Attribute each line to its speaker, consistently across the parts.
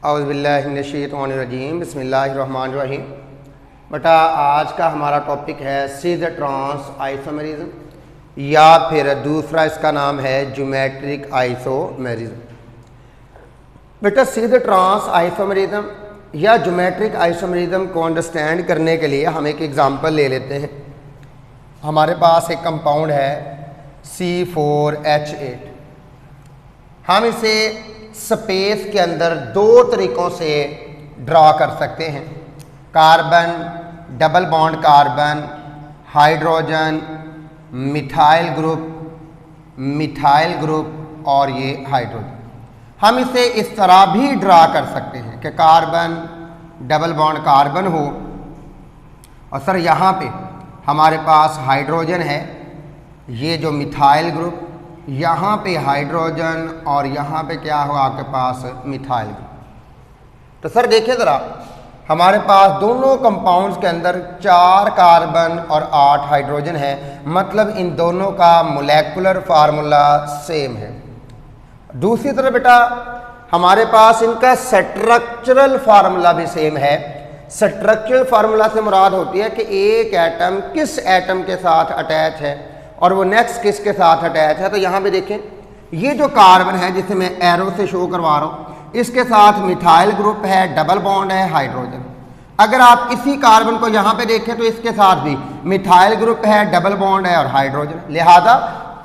Speaker 1: औज़ुबिल्लाहिमिनश्शैतानिर्रजीम बिस्मिल्लाहिर्रहमानिर्रहीम। बेटा आज का हमारा टॉपिक है सीध ट्रांस आइसोमेरिज्म या फिर दूसरा इसका नाम है ज्योमेट्रिक आइसोमेरिज्म। बेटा सीध ट्रांस आइसोमेरिज्म या ज्योमेट्रिक आइसोमेरिज्म को अंडरस्टैंड करने के लिए हम एक एग्जांपल ले लेते हैं। हमारे पास एक कंपाउंड है C4H8। हम इसे स्पेस के अंदर दो तरीक़ों से ड्रा कर सकते हैं, carbon, double bond carbon, hydrogen, methyl group और ये हाइड्रोजन। हम इसे इस तरह भी ड्रा कर सकते हैं कि कार्बन, डबल बॉन्ड कार्बन हो और सर यहाँ पे हमारे पास हाइड्रोजन है, ये जो मिथाइल ग्रुप, यहाँ पे हाइड्रोजन और यहाँ पे क्या हो आपके पास मिथाइल ग्रुप। तो सर देखिए ज़रा, हमारे पास दोनों कंपाउंड्स के अंदर 4 कार्बन और 8 हाइड्रोजन है, मतलब इन दोनों का मोलेकुलर फार्मूला सेम है। दूसरी तरफ बेटा हमारे पास इनका स्ट्रक्चरल फार्मूला भी सेम है। स्ट्रक्चरल फार्मूला से मुराद होती है कि एक एटम किस एटम के साथ अटैच है और वो नेक्स्ट किसके साथ अटैच है। तो यहाँ पे देखें, ये जो कार्बन है जिसे मैं एरो से शो करवा रहा हूँ, इसके साथ मिथाइल ग्रुप है, डबल बॉन्ड है, हाइड्रोजन। अगर आप इसी कार्बन को यहाँ पे देखें तो इसके साथ भी मिथाइल ग्रुप है, डबल बॉन्ड है और हाइड्रोजन। लिहाजा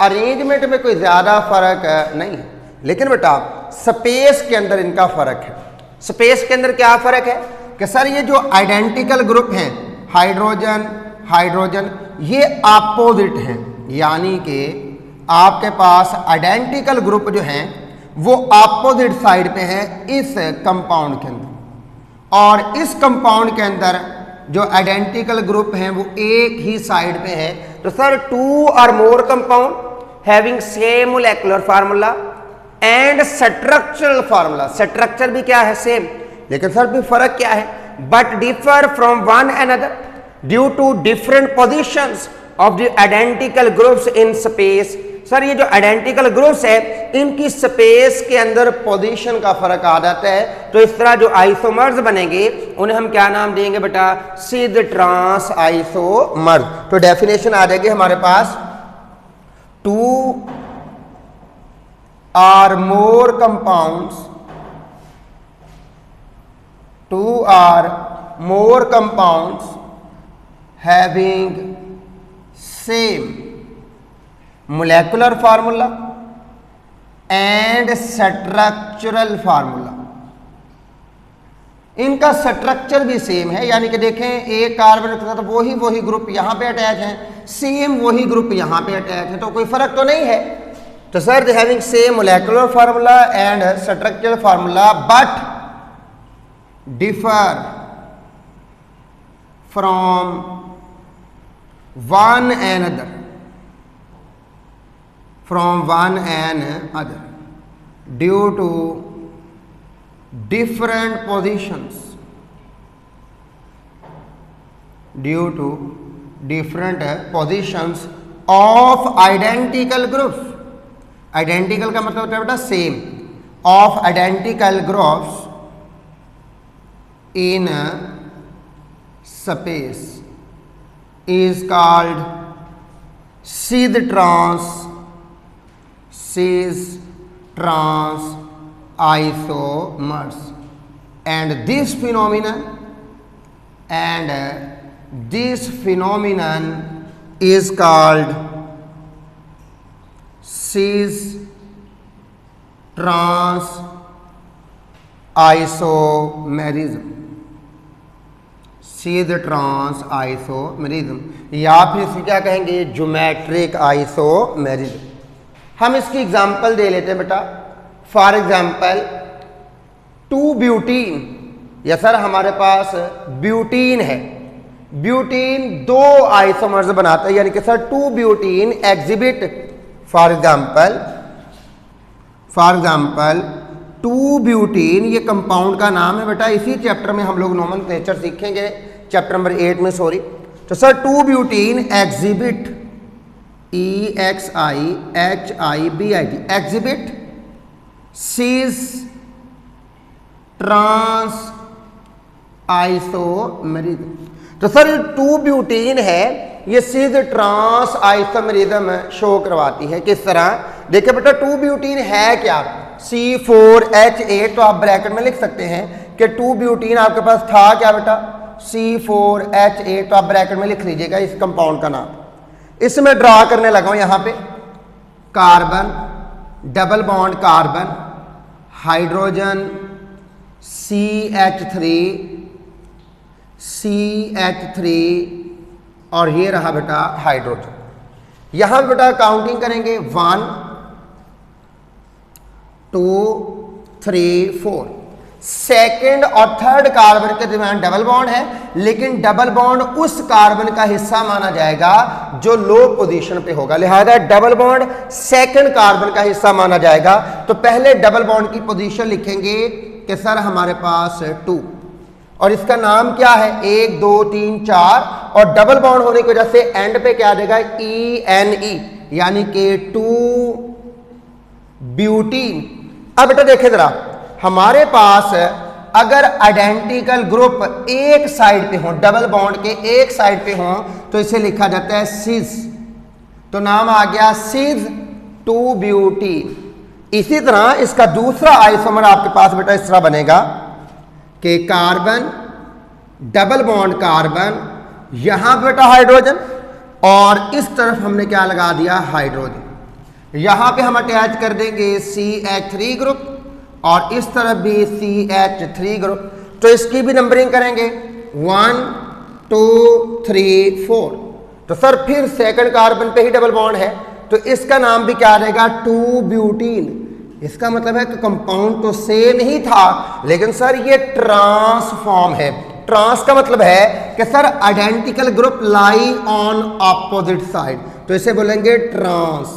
Speaker 1: अरेंजमेंट में कोई ज़्यादा फर्क नहीं है, लेकिन बेटा स्पेस के अंदर इनका फ़र्क है। स्पेस के अंदर क्या फ़र्क है कि सर ये जो आइडेंटिकल ग्रुप हैं हाइड्रोजन ये अपोजिट हैं, यानी कि आपके पास आइडेंटिकल ग्रुप जो हैं वो अपोजिट साइड पे हैं इस कंपाउंड के अंदर, और इस कंपाउंड के अंदर जो आइडेंटिकल ग्रुप हैं वो एक ही साइड पे है। तो sir 2 or more compound having same molecular formula and structural formula, structure भी क्या है सेम, लेकिन सर भी फर्क क्या है, but differ from one another due to different positions of the identical groups in space. Sir ये जो आइडेंटिकल ग्रुप्स है इनकी स्पेस के अंदर पोजीशन का फर्क आ जाता है। तो इस तरह जो आइसोमर्स बनेंगे उन्हें हम क्या नाम देंगे बेटा, सीध ट्रांस आइसोमर्स। तो डेफिनेशन आ जाएगी हमारे पास, 2 or more compounds having same molecular formula and structural formula। इनका स्ट्रक्चर भी सेम है, यानी कि देखें एक कार्बन के साथ वही ग्रुप यहाँ पे अटैच है, सेम वही ग्रुप यहाँ पे अटैच है, तो कोई फर्क तो नहीं है। तो sir they having same molecular formula and structural formula but differ from one another due to different positions of identical groups. Identical का मतलब होता है बेटा same, of identical groups in space is called cis trans isomers and this phenomenon is called cis trans isomerism या फिर इसे क्या कहेंगे, ज्योमेट्रिक आइसोमेरिज्म। हम इसकी एग्जांपल दे लेते हैं बेटा। फॉर एग्जांपल 2 ब्यूटीन, या सर हमारे पास ब्यूटीन है, ब्यूटीन 2 आइसोमर्स बनाता है, यानी कि sir 2 butene exhibit for example 2 butene, ये कंपाउंड का नाम है बेटा। इसी चैप्टर में हम लोग नोमेनक्लेचर सीखेंगे, चैप्टर नंबर 8 में, सॉरी। तो sir 2 butene exhibit EXIHIBIT exhibit cis trans isomerism. तो सर ये 2 ब्यूटीन है, ये सिज ट्रांस आइसोमेरिज्म शो करवाती है। किस तरह? देखिए बेटा 2 ब्यूटीन है क्या? C4H8, तो आप ब्रैकेट में लिख सकते हैं कि 2 ब्यूटीन आपके पास था क्या बेटा? C4H8, तो आप ब्रैकेट में लिख लीजिएगा इस कंपाउंड का नाम। इसमें ड्रा करने लगा हूं यहां पे carbon, double bond carbon, hydrogen CH3 और ये रहा बेटा हाइड्रोजन। यहां बेटा काउंटिंग करेंगे 1 2 3 4। सेकेंड और थर्ड कार्बन के दरमियान डबल बॉन्ड है, लेकिन डबल बॉन्ड उस कार्बन का हिस्सा माना जाएगा जो लो पोजीशन पे होगा, लिहाजा डबल बॉन्ड सेकेंड कार्बन का हिस्सा माना जाएगा। तो पहले डबल बॉन्ड की पोजीशन लिखेंगे कि सर हमारे पास 2, और इसका नाम क्या है? 1 2 3 4, और डबल बॉन्ड होने की वजह से एंड पे क्या आ जाएगा? ENE, यानी कि 2 ब्यूटीन। अब बेटा देखे जरा, हमारे पास अगर आइडेंटिकल ग्रुप एक साइड पे हो, डबल बॉन्ड के एक साइड पे हो, तो इसे लिखा जाता है सिज। तो नाम आ गया सिज 2 ब्यूटीन। इसी तरह इसका दूसरा आइसोमर आपके पास बेटा इस तरह बनेगा कि कार्बन, डबल बॉन्ड कार्बन, यहां बेटा हाइड्रोजन, और इस तरफ हमने क्या लगा दिया? हाइड्रोजन। यहां पे हम अटैच कर देंगे CH3 ग्रुप, और इस तरफ भी CH3 ग्रुप। तो इसकी भी नंबरिंग करेंगे 1 2 3 4। तो सर फिर सेकंड कार्बन पे ही डबल बॉन्ड है, तो इसका नाम भी क्या रहेगा? 2 ब्यूटीन। इसका मतलब है कि कंपाउंड तो सेम ही था, लेकिन सर ये ट्रांसफॉर्म है। ट्रांस का मतलब है कि sir identical group lie on opposite side, तो इसे बोलेंगे ट्रांस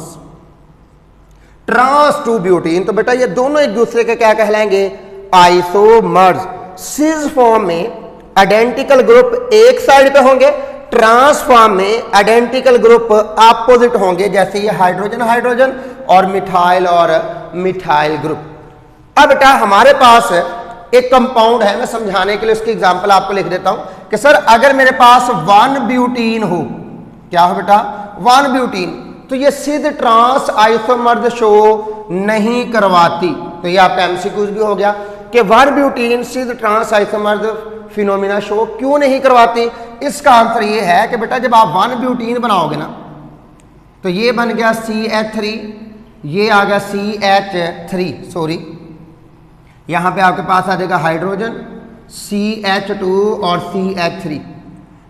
Speaker 1: 2 ब्यूटीन। तो बेटा ये दोनों एक दूसरे के क्या कहलाएंगे? आइसोमर्स। सिज फॉर्म में आइडेंटिकल ग्रुप एक साइड पे होंगे, ट्रांस फॉर्म में आइडेंटिकल ग्रुप अपोजिट होंगे, जैसे ये हाइड्रोजन हाइड्रोजन और मिथाइल ग्रुप। अब बेटा हमारे पास एक कंपाउंड है, मैं समझाने के लिए उसकी एग्जांपल आपको लिख देता हूं कि सर अगर मेरे पास 1 ब्यूटीन हो, क्या हो बेटा? 1 ब्यूटीन, तो ये सिज ट्रांस आइसोमर्स शो नहीं करवाती। तो ये आपका एमसीक्यूज भी हो गया कि 1 ब्यूटीन सिज ट्रांस आइसोमर्स फिनोमिना शो क्यों नहीं करवाती। इसका आंसर ये है कि बेटा जब आप 1 ब्यूटीन बनाओगे ना, तो ये बन गया CH3, ये आ गया CH3, सॉरी, यहां पे आपके पास आ जाएगा हाइड्रोजन CH2 और CH3,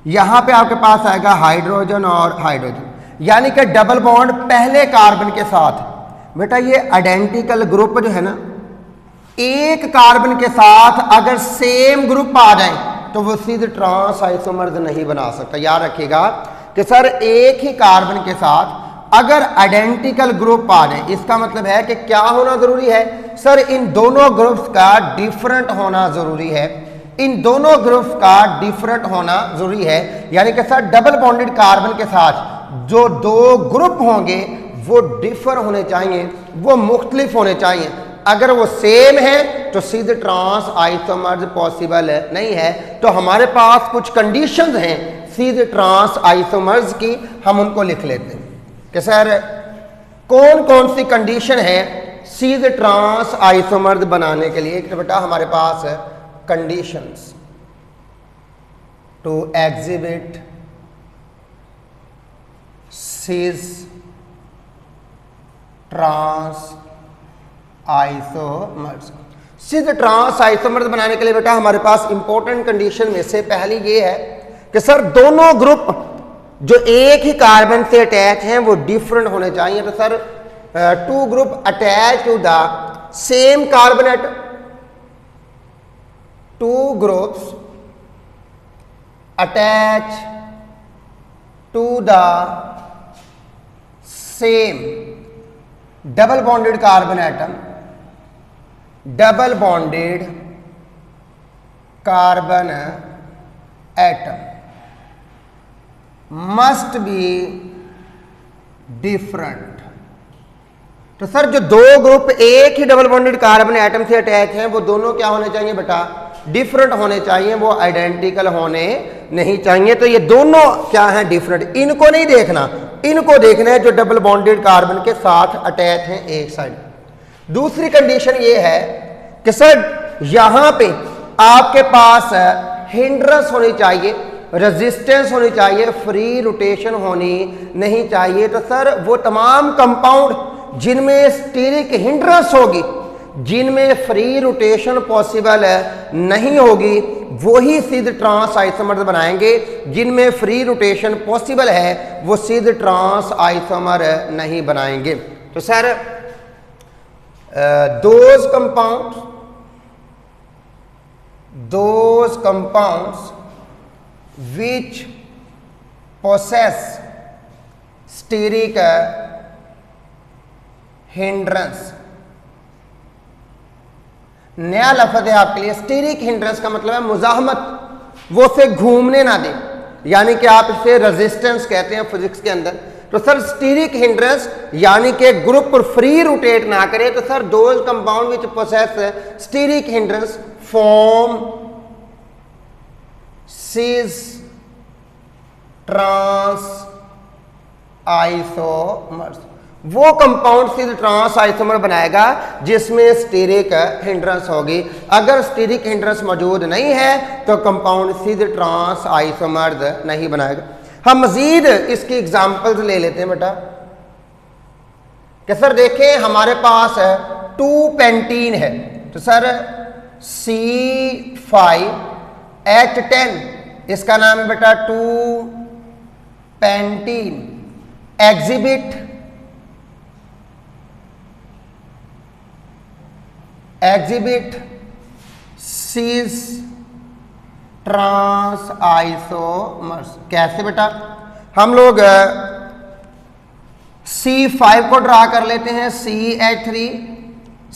Speaker 1: यहां पे आपके पास आएगा हाइड्रोजन और हाइड्रोजन, यानी कि डबल बॉन्ड पहले कार्बन के साथ। बेटा ये आइडेंटिकल ग्रुप जो है ना, एक कार्बन के साथ अगर सेम ग्रुप आ जाए तो वो सिज ट्रांस आइसोमर्स नहीं बना सकता। याद रखिएगा कि सर एक ही कार्बन के साथ अगर आइडेंटिकल ग्रुप आ जाए, इसका मतलब है कि क्या होना जरूरी है? सर इन दोनों ग्रुप्स का डिफरेंट होना जरूरी है। इन दोनों ग्रुप्स का डिफरेंट होना जरूरी है, यानी कि सर डबल बॉन्डेड कार्बन के साथ जो 2 ग्रुप होंगे वो डिफर होने चाहिए, वो मुख्तलिफ होने चाहिए। अगर वो सेम है तो सिज ट्रांस आइसोमर्स पॉसिबल नहीं है। तो हमारे पास कुछ कंडीशंस हैं सिज ट्रांस आइसोमर्स की, हम उनको लिख लेते हैं कि सर कौन कौन सी कंडीशन है सिज ट्रांस आइसोमर्स बनाने के लिए। तो बेटा हमारे पास है कंडीशंस टू एग्जिबिट सिज ट्रांस आइसोमर्स। सिज ट्रांस आइसोमर्स बनाने के लिए बेटा हमारे पास इंपॉर्टेंट कंडीशन में से पहली ये है कि सर दोनों ग्रुप जो एक ही कार्बन से अटैच हैं वो डिफरेंट होने चाहिए। तो sir 2 group attach to the same carbon atom, 2 groups attach to the same double bonded carbon atom, double bonded carbon atom must be different तो सर जो दो ग्रुप एक ही डबल बॉन्डेड कार्बन एटम से attach हैं वो दोनों क्या होने चाहिए बेटा, डिफरेंट होने चाहिए, वो आइडेंटिकल होने नहीं चाहिए। तो ये दोनों क्या हैं, डिफरेंट। इनको नहीं देखना, इनको देखना है जो डबल बॉन्डेड कार्बन के साथ अटैच हैं एक साइड। दूसरी कंडीशन ये है कि सर यहां पे आपके पास हिंड्रेंस होनी चाहिए, रेजिस्टेंस होनी चाहिए, फ्री रोटेशन होनी नहीं चाहिए। तो सर वो तमाम कंपाउंड जिनमें स्टीरिक हिंड्रेंस होगी, जिनमें फ्री रोटेशन पॉसिबल नहीं होगी, वही सिद्ध ट्रांस आइसोमर बनाएंगे। जिनमें फ्री रोटेशन पॉसिबल है वो सिद्ध ट्रांस आइसोमर नहीं बनाएंगे। तो sir those compounds which possess steric hindrance, नया लफ्ज है आपके लिए। स्टीरिक हिंड्रेंस का मतलब है मुजाहमत, वो उसे घूमने ना दे, यानी कि आप इसे रेजिस्टेंस कहते हैं फिजिक्स के अंदर। तो सर स्टीरिक हिंड्रेंस यानी कि ग्रुप फ्री रोटेट ना करे। तो sir those compound which possess steric hindrance form cis trans isomers, वो कंपाउंड सिद्ध ट्रांस आइसोमर बनाएगा जिसमें स्टीरिक हिंड्रेंस होगी। अगर स्टीरिक हिंड्रेंस मौजूद नहीं है तो कंपाउंड सिद्ध ट्रांस आइसोमर नहीं बनाएगा। हम मजीद इसकी एग्जांपल्स ले लेते हैं बेटा कि सर देखें हमारे पास 2 पेंटीन है। तो सर C5H10 इसका नाम है बेटा 2 pentene. Exhibit cis trans isomers. कैसे बेटा, हम लोग C5 को ड्रा कर लेते हैं, CH3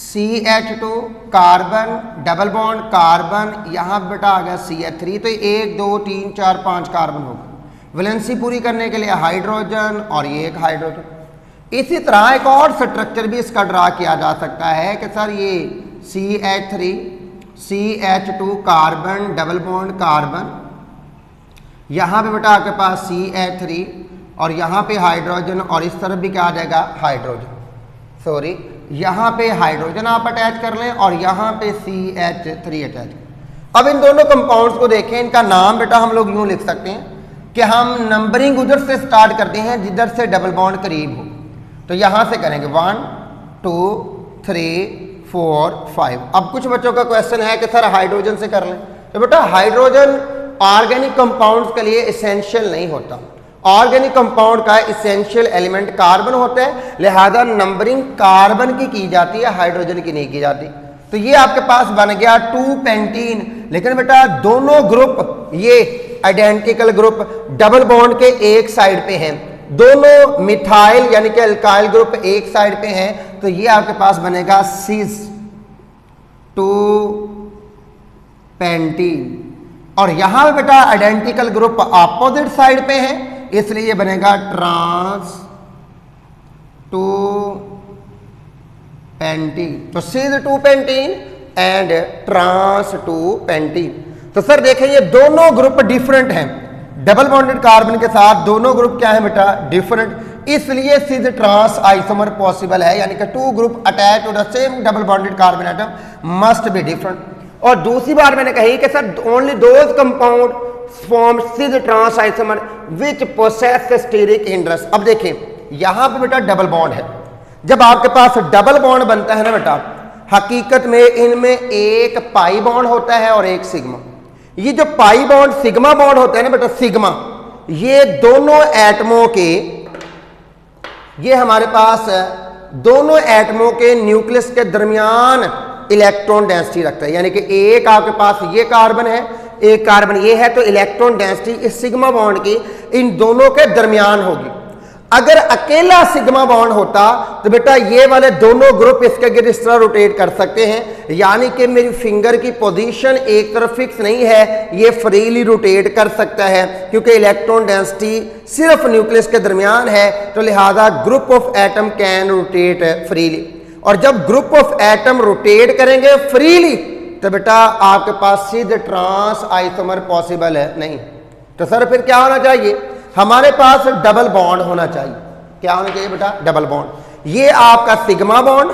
Speaker 1: CH2 carbon double bond carbon, यहां बेटा आ गया CH3। तो 1 2 3 4 5 कार्बन होगा। वैलेंसी पूरी करने के लिए हाइड्रोजन और ये एक हाइड्रोजन। इसी तरह एक और स्ट्रक्चर भी इसका ड्रा किया जा सकता है कि सर ये CH3 CH2 carbon double bond carbon, यहाँ पे बेटा आपके पास CH3 और यहाँ पे हाइड्रोजन और इस तरफ भी क्या आ जाएगा हाइड्रोजन, सॉरी यहाँ पे हाइड्रोजन आप अटैच कर लें और यहाँ पे CH3 अटैच। अब इन दोनों कंपाउंड्स को देखें, इनका नाम बेटा हम लोग यूँ लिख सकते हैं कि हम नंबरिंग उधर से स्टार्ट करते हैं जिधर से डबल बॉन्ड करीब हो। तो यहाँ से करेंगे 1 2 3 4 5। अब कुछ बच्चों का क्वेश्चन है कि सर हाइड्रोजन से कर लें। तो बेटा हाइड्रोजन ऑर्गेनिक कंपाउंड्स के लिए एसेंशियल नहीं होता। ऑर्गेनिक कंपाउंड का एसेंशियल एलिमेंट कार्बन होता है, लिहाजा नंबरिंग कार्बन की जाती है, हाइड्रोजन की नहीं की जाती। तो ये आपके पास बन गया 2 पेंटीन। लेकिन बेटा दोनों ग्रुप ये आइडेंटिकल ग्रुप डबल बॉन्ड के एक साइड पे हैं, दोनों मिथाइल यानी कि अल्काइल ग्रुप एक साइड पे हैं। तो ये आपके पास बनेगा सिस 2 पेंटीन। और यहां पे बेटा आइडेंटिकल ग्रुप अपोजिट साइड पे है, इसलिए ये बनेगा ट्रांस 2 पेंटीन। तो cis 2 pentene and trans 2 pentene. तो सर देखें ये दोनों ग्रुप डिफरेंट हैं, डबल बॉन्डेड कार्बन के साथ दोनों ग्रुप क्या है बेटा डिफरेंट, इसलिए सिद्ध ट्रांस आइसोमर पॉसिबल है, यानी कि 2 group attach to the same double bonded carbon atom must be different. और दूसरी बात मैंने कही कि sir only those compound form cis trans isomer which possess steric hindrance. अब देखें यहां पे बेटा डबल बॉन्ड है, जब आपके पास डबल बॉन्ड बनता है ना बेटा, हकीकत में इनमें एक पाई बॉन्ड होता है और एक सिग्मा। ये जो पाई बॉन्ड सिग्मा बॉन्ड होता है ना बेटा, सिग्मा ये दोनों एटमों के, ये हमारे पास दोनों एटमों के न्यूक्लियस के दरमियान इलेक्ट्रॉन डेंसिटी रखता है। यानी कि एक आपके पास ये कार्बन है, एक कार्बन ये है, तो इलेक्ट्रॉन डेंसिटी इस सिग्मा बॉन्ड की इन दोनों के दरमियान होगी। अगर अकेला सिग्मा बॉन्ड होता तो बेटा ये वाले दोनों ग्रुप इसके अगेंस्ट इस तरह रोटेट कर सकते हैं, यानी कि मेरी फिंगर की पोजीशन एक तरफ फिक्स नहीं है, ये फ्रीली रोटेट कर सकता है क्योंकि इलेक्ट्रॉन डेंसिटी सिर्फ न्यूक्लियस के दरमियान है, तो लिहाजा group of atom can rotate freely. और जब ग्रुप ऑफ एटम रोटेट करेंगे फ्रीली तो बेटा आपके पास सीधे ट्रांस आइसोमर पॉसिबल है नहीं। तो सर फिर क्या होना चाहिए, हमारे पास डबल बॉन्ड होना चाहिए। क्या होना चाहिए बेटा, डबल बॉन्ड। ये आपका सिग्मा बॉन्ड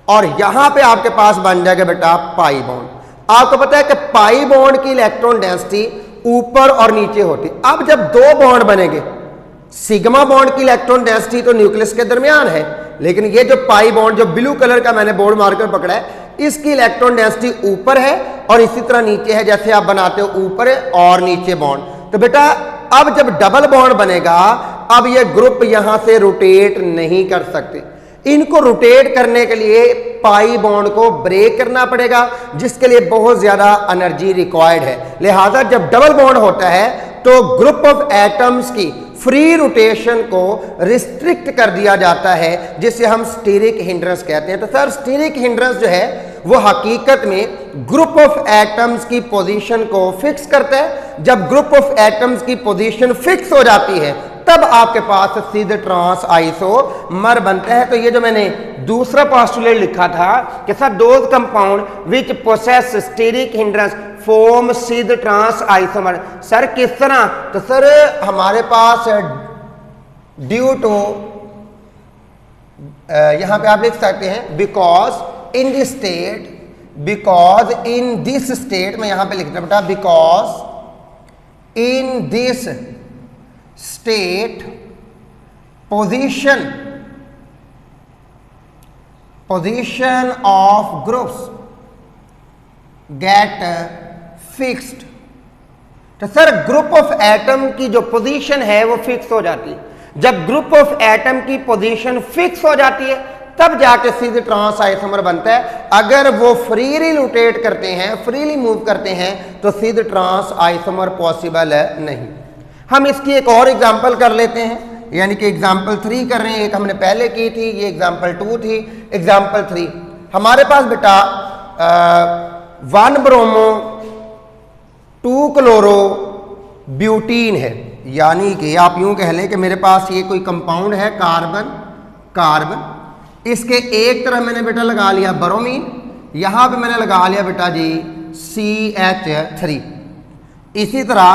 Speaker 1: और यहां पे आपके पास बन जाएगा बेटा पाई बॉन्ड। आपको पता है कि पाई बॉन्ड की इलेक्ट्रॉन डेंसिटी ऊपर और नीचे होती। अब जब दो बॉन्ड बनेंगे, सिग्मा बॉन्ड की इलेक्ट्रॉन डेंसिटी तो न्यूक्लियस के दरमियान है, लेकिन ये जो पाई बॉन्ड जो ब्लू कलर का मैंने बोर्ड मार्कर पकड़ा है, इसकी इलेक्ट्रॉन डेंसिटी ऊपर है और इसी तरह नीचे है, जैसे आप बनाते हो ऊपर और नीचे बॉन्ड। तो बेटा अब जब डबल बॉन्ड बनेगा, अब ये ग्रुप यहां से रोटेट नहीं कर सकते। इनको रोटेट करने के लिए पाई बॉन्ड को ब्रेक करना पड़ेगा, जिसके लिए बहुत ज्यादा एनर्जी रिक्वायर्ड है। लिहाजा जब डबल बॉन्ड होता है तो ग्रुप ऑफ एटम्स की फ्री रोटेशन को रिस्ट्रिक्ट कर दिया जाता है, जिसे हम स्टीरिक हिंड्रेंस कहते हैं। तो सर स्टीरिक हिंड्रेंस जो है वो हकीकत में ग्रुप ऑफ एटम्स की पोजीशन को फिक्स करता है। जब ग्रुप ऑफ एटम्स की पोजीशन फिक्स हो जाती है तब आपके पास सीधे ट्रांस आइसोमर बनता है। तो ये जो मैंने दूसरा पोस्टुलेट लिखा था कि sir those compound which possess steric hindrance form cis trans isomer. Sir किस तरह, तो सर हमारे पास ड्यू टू यहां पे आप लिख सकते हैं because in this state, because in this state, मैं यहां पे लिखता बेटा because in this state position of groups get fixed. तो सर ग्रुप ऑफ एटम की जो पोजीशन है वो फिक्स हो जाती है। जब ग्रुप ऑफ एटम की पोजीशन फिक्स हो जाती है तब जाके सीधे ट्रांस आइसोमर बनता है। अगर वो फ्रीली रोटेट करते हैं, फ्रीली मूव करते हैं, तो सीधे ट्रांस आइसोमर पॉसिबल नहीं। हम इसकी एक और एग्जांपल कर लेते हैं, यानी कि एग्जांपल 3 कर रहे हैं। एक हमने पहले की थी, ये एग्जांपल 2 थी। एग्जांपल 3 हमारे पास बेटा 1 ब्रोमो 2 क्लोरो ब्यूटीन है, यानी कि आप यूं कह लें कि मेरे पास ये कोई कंपाउंड है कार्बन कार्बन, इसके एक तरफ मैंने बेटा लगा लिया ब्रोमीन, यहां पे मैंने लगा लिया बेटा जी CH3। इसी तरह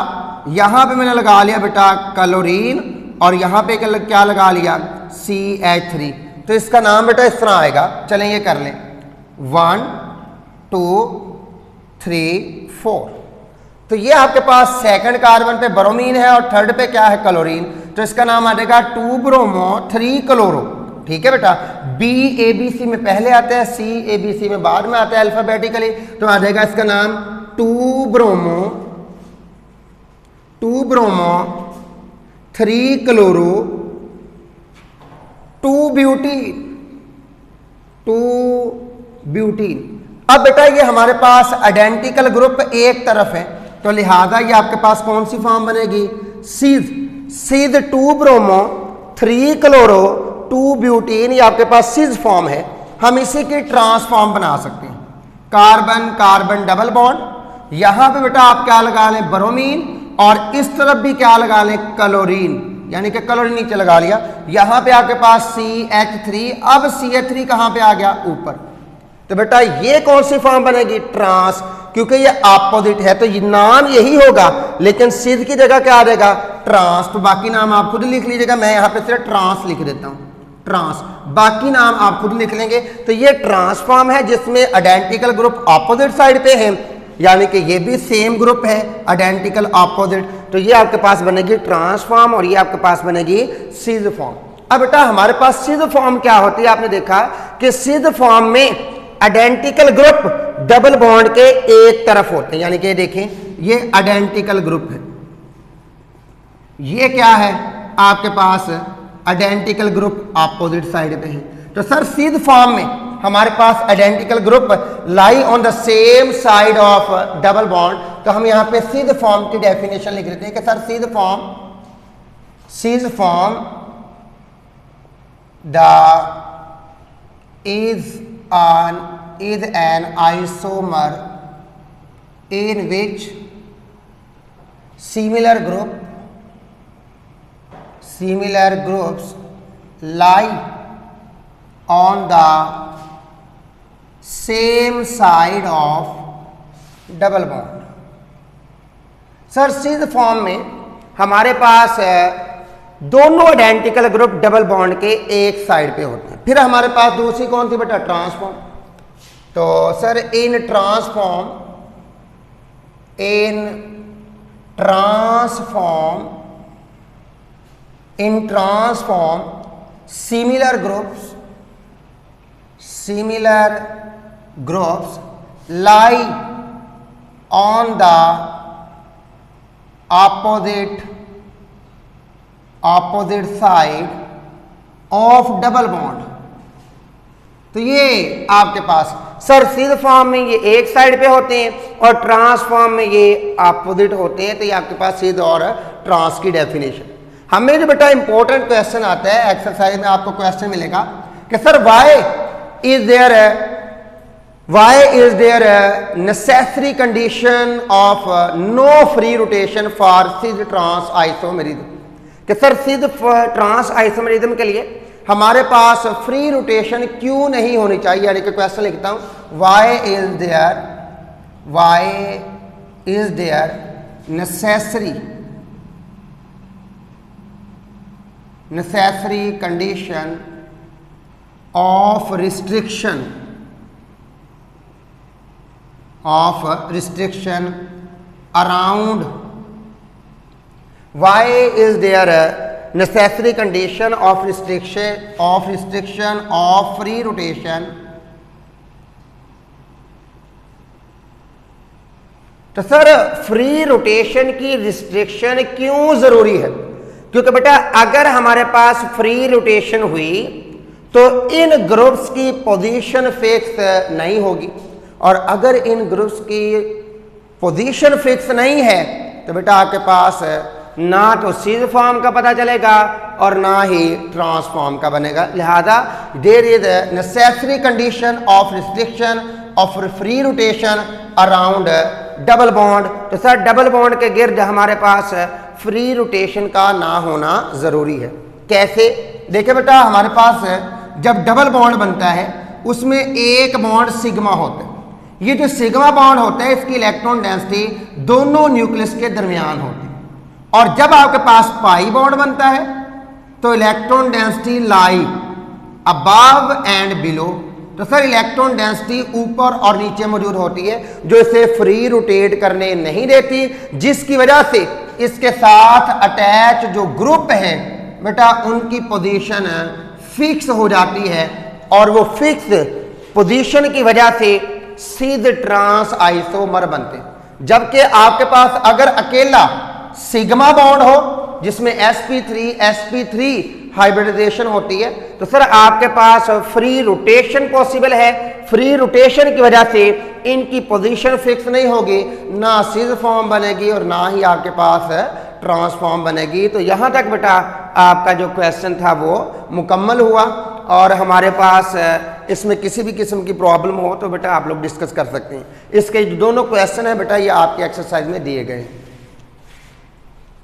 Speaker 1: यहां पे मैंने लगा लिया बेटा क्लोरीन और यहां पे क्या लगा लिया CH3। तो इसका नाम बेटा इस तरह आएगा, चलें ये कर लें 1 2 3 4। तो ये आपके पास सेकंड कार्बन पे ब्रोमीन है और थर्ड पे क्या है क्लोरीन, तो इसका नाम आ जाएगा 2 ब्रोमो 3 क्लोरो। ठीक है बेटा, BABC में पहले आता है, CABC में बाद में आता है अल्फाबेटिकली, तो आ जाएगा इसका नाम 2 ब्रोमो 3 क्लोरो 2 ब्यूटीन। अब बेटा ये हमारे पास आइडेंटिकल ग्रुप एक तरफ है, तो लिहाजा ये आपके पास कौन सी फॉर्म बनेगी, सीध 2 ब्रोमो 3 क्लोरो 2 ब्यूटीन, ये आपके पास सिज फॉर्म है। हम इसी की ट्रांसफॉर्म बना सकते हैं, कार्बन कार्बन डबल बॉन्ड, यहां पे बेटा आप क्या लगा लें ब्रोमीन और इस तरफ भी क्या लगा लें क्लोरीन, यानी कि क्लोरीन नीचे लगा लिया। यहां पे आपके पास CH3, अब CH3 कहां पे आ गया ऊपर, तो बेटा ये कौन सी फॉर्म बनेगी ट्रांस, क्योंकि ये अपोजिट है तो ये नाम यही होगा, लेकिन सिद्ध की जगह क्या आ जाएगा ट्रांस। तो बाकी नाम आप खुद लिख लीजिएगा, मैं यहां पे सिर्फ ट्रांस लिख देता हूं, ट्रांस, बाकी नाम आप खुद लिख लेंगे। तो ये ट्रांसफॉर्म है जिसमें आइडेंटिकल ग्रुप अपोजिट साइड पे है, यानी कि ये भी सेम ग्रुप है आइडेंटिकल अपोजिट, तो ये आपके पास बनेगी ट्रांसफॉर्म और ये आपके पास बनेगी सिज फॉर्म। अब बेटा हमारे पास सिज फॉर्म क्या होती है, आपने देखा कि सिज फॉर्म में आइडेंटिकल ग्रुप डबल बॉन्ड के एक तरफ होते हैं, यानी कि देखें ये आइडेंटिकल ग्रुप है, ये क्या है आपके पास आइडेंटिकल ग्रुप अपोजिट साइड पे है। तो सर सिज फॉर्म में हमारे पास identical group lie on the same side of double bond, तो हम यहां पे सिज फॉर्म की डेफिनेशन लिख लेते हैं कि sir cis form is an isomer in which similar groups lie on the same side of double bond। Sir सिद्ध फॉर्म में हमारे पास दोनों आइडेंटिकल ग्रुप डबल बॉन्ड के एक साइड पे होते हैं। फिर हमारे पास दूसरी कौन थी बेटा? ट्रांसफॉर्म। तो sir in transform similar groups lie on the opposite side of double bond। तो ये आपके पास सर सिद्ध फॉर्म में ये एक साइड पे होते हैं और ट्रांसफॉर्म में ये अपोजिट होते हैं। तो ये आपके पास सिद्ध और ट्रांस की डेफिनेशन। हमें जो बेटा इंपॉर्टेंट क्वेश्चन आता है एक्सरसाइज में, आपको क्वेश्चन मिलेगा कि sir why is there necessary condition of no free rotation for cis trans isomerism. कि सर सिद्ध ट्रांस आइसोमेरिज्म के लिए हमारे पास फ्री रोटेशन क्यों नहीं होनी चाहिए? यानी कि क्वेश्चन लिखता हूं, why is there necessary condition of restriction around. Why is there a necessary condition of restriction of free rotation? तो सर फ्री रोटेशन की रिस्ट्रिक्शन क्यों जरूरी है? क्योंकि बेटा अगर हमारे पास फ्री रोटेशन हुई तो इन ग्रुप्स की पोजीशन फिक्स नहीं होगी, और अगर इन ग्रुप्स की पोजीशन फिक्स नहीं है तो बेटा आपके पास ना तो सिद्ध फॉर्म का पता चलेगा और ना ही ट्रांसफॉर्म का बनेगा। लिहाजा there is necessary condition of restriction of free rotation around double bond. तो सर डबल बॉन्ड के गिर्द हमारे पास फ्री रोटेशन का ना होना जरूरी है। कैसे? देखिए बेटा हमारे पास जब डबल बॉन्ड बनता है उसमें एक बॉन्ड सिग्मा होता है। ये जो सिग्मा बॉन्ड होता है इसकी इलेक्ट्रॉन डेंसिटी दोनों न्यूक्लियस के दरमियान होती है, और जब आपके पास पाई बॉन्ड बनता है तो electron density lie above and below. तो सर इलेक्ट्रॉन डेंसिटी ऊपर और नीचे मौजूद होती है जो इसे फ्री रोटेट करने नहीं देती, जिसकी वजह से इसके साथ अटैच जो ग्रुप है बेटा उनकी पोजीशन फिक्स हो जाती है, और वो फिक्स पोजीशन की वजह से सिद्ध ट्रांस आइसोमर बनते हैं। जबकि आपके पास अगर अकेला सिग्मा बॉन्ड हो जिसमें sp3 हाइब्रिडाइजेशन होती है तो सर आपके पास फ्री रोटेशन पॉसिबल है। फ्री रोटेशन की वजह से इनकी पोजीशन फिक्स नहीं होगी, ना सिद्ध फॉर्म बनेगी और ना ही आपके पास ट्रांसफॉर्म बनेगी। तो यहाँ तक बेटा आपका जो क्वेश्चन था वो मुकम्मल हुआ, और हमारे पास इसमें किसी भी किस्म की प्रॉब्लम हो तो बेटा आप लोग डिस्कस कर सकते हैं। इसके जो दोनों क्वेश्चन है बेटा ये आपके एक्सरसाइज में दिए गए हैं।